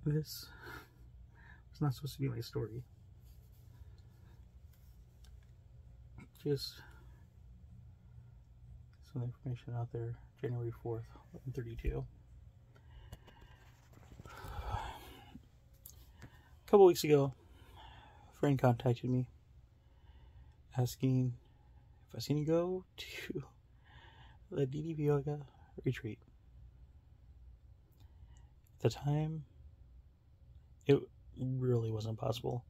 This was not supposed to be my story. Just some information out there. January 4th, 11:32. A couple weeks ago, a friend contacted me asking if I seen you go to the DDP yoga retreat. At the time, it really wasn't possible.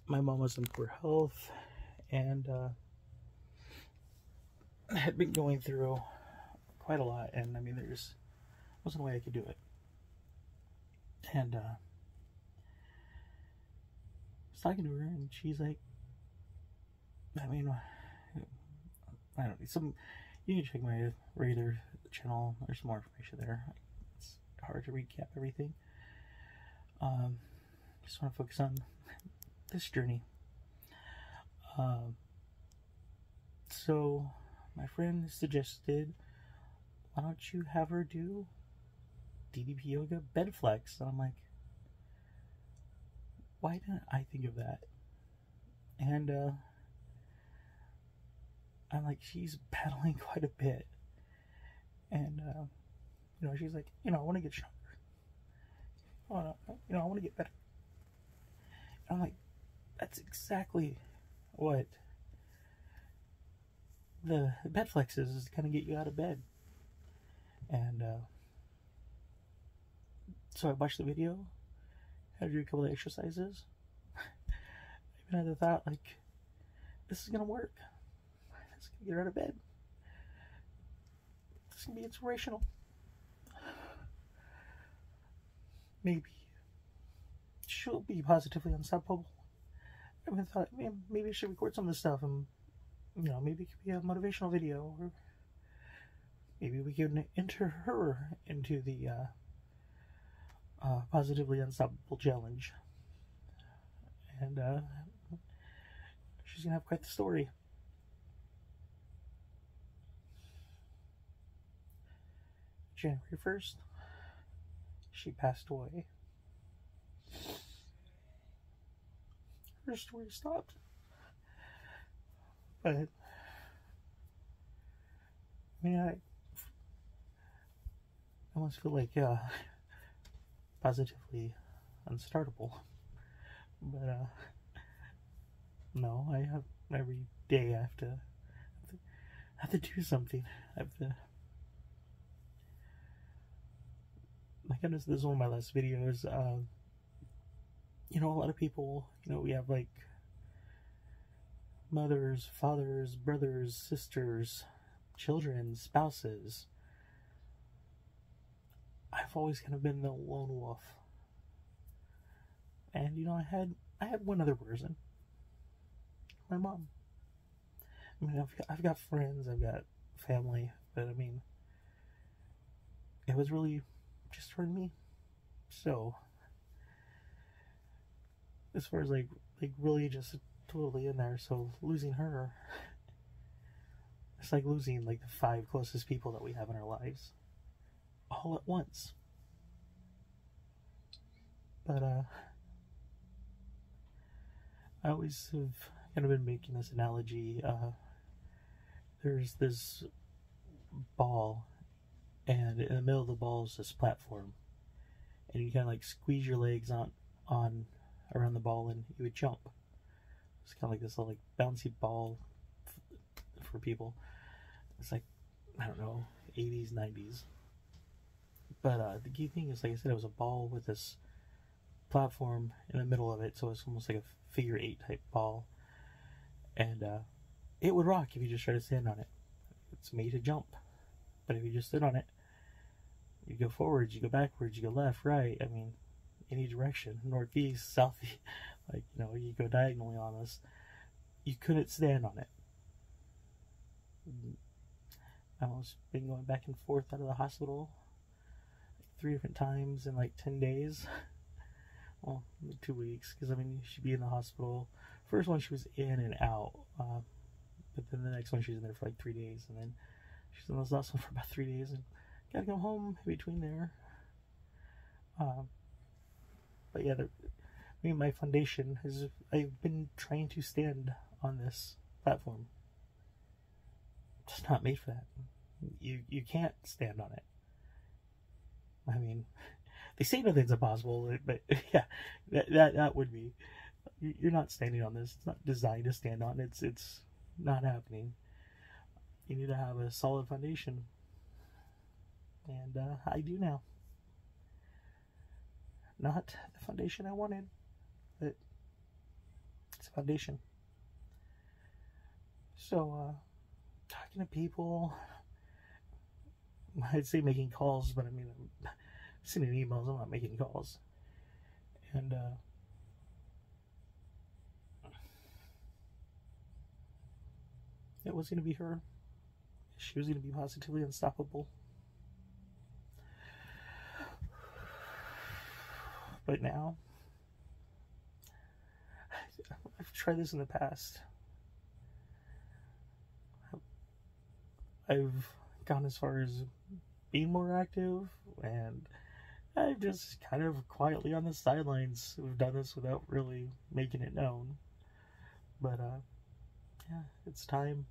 My mom was in poor health, and I had been going through quite a lot, and I mean, there's wasn't a way I could do it. And I was talking to her, and she's like, I mean, I don't know, you can check my regular channel, there's some more information there. It's hard to recap everything. Just want to focus on this journey. So my friend suggested, why don't you have her do DDP yoga bed flex? And I'm like, why didn't I think of that? And I'm like, she's paddling quite a bit, and you know, she's like, you know, I want to get stronger. I want to get better. And I'm like, that's exactly what the bed flex is to kind of get you out of bed. And so I watched the video, had to do a couple of exercises. I even had the thought, like, this is gonna work. This is gonna get her out of bed. This is gonna be inspirational. Maybe she'll be positively unstoppable. I even thought, man, maybe I should record some of this stuff, and you know, maybe it could be a motivational video, or maybe we could enter her into the positively unstoppable challenge, and she's gonna have quite the story. January 1st, she passed away. Her story stopped. But I mean, I almost feel like positively unstartable. But no, I have every day I have to do something. I have to. My goodness, this is one of my last videos. You know, a lot of people, you know, we have like mothers, fathers, brothers, sisters, children, spouses. I've always kind of been the lone wolf. And you know, I had one other person. My mom. I mean, I've got friends, I've got family, but I mean, it was really just for me. So as far as like really just totally in there, so losing her, it's like losing like the 5 closest people that we have in our lives all at once. But I always have kind of been making this analogy. There's this ball, and in the middle of the ball is this platform, and you kind of like squeeze your legs on around the ball, and you would jump. It's kind of like this little like bouncy ball for people. It's like, I don't know, 80s, 90s. But the key thing is, like I said, it was a ball with this platform in the middle of it, so it's almost like a figure 8 type ball. And it would rock if you just try to stand on it. It's made to jump. But if you just sit on it, you go forwards, you go backwards, you go left, right. I mean, any direction, northeast, southeast, like, you know, you go diagonally on this. You couldn't stand on it. I've almost been going back and forth out of the hospital like 3 different times in like 10 days. Well, 2 weeks, because I mean, she'd be in the hospital. First one she was in and out, but then the next one she was in there for like 3 days, and then she's in the hospital for about 3 days, and gotta come home in between there. But yeah, my foundation has. I've been trying to stand on this platform. It's not made for that. You can't stand on it. I mean, they say nothing's impossible, but yeah, that would be. You're not standing on this. It's not designed to stand on. It's not happening. You need to have a solid foundation, and I do now. Not the foundation I wanted, but it's a foundation. So, talking to people, I'd say making calls, but I mean, I'm sending emails. I'm not making calls, and it was going to be her. She was going to be positively unstoppable. But now, I've tried this in the past. I've gone as far as being more active, and I've just kind of quietly on the sidelines have done this without really making it known. But, yeah, it's time.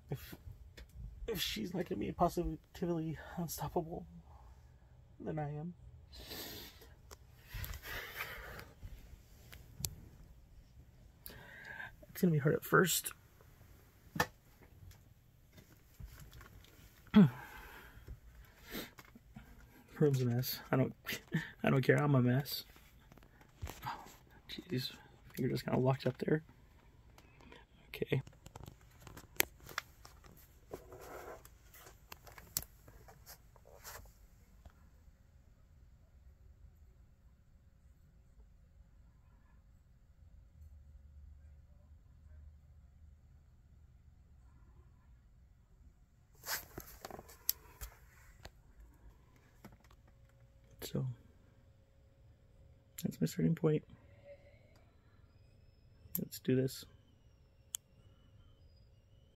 If she's not going to be positively unstoppable, then I am. It's going to be hard at first. Room's a mess. I don't care. I'm a mess. Oh, jeez. Finger just kind of locked up there. Okay. So, that's my starting point. Let's do this.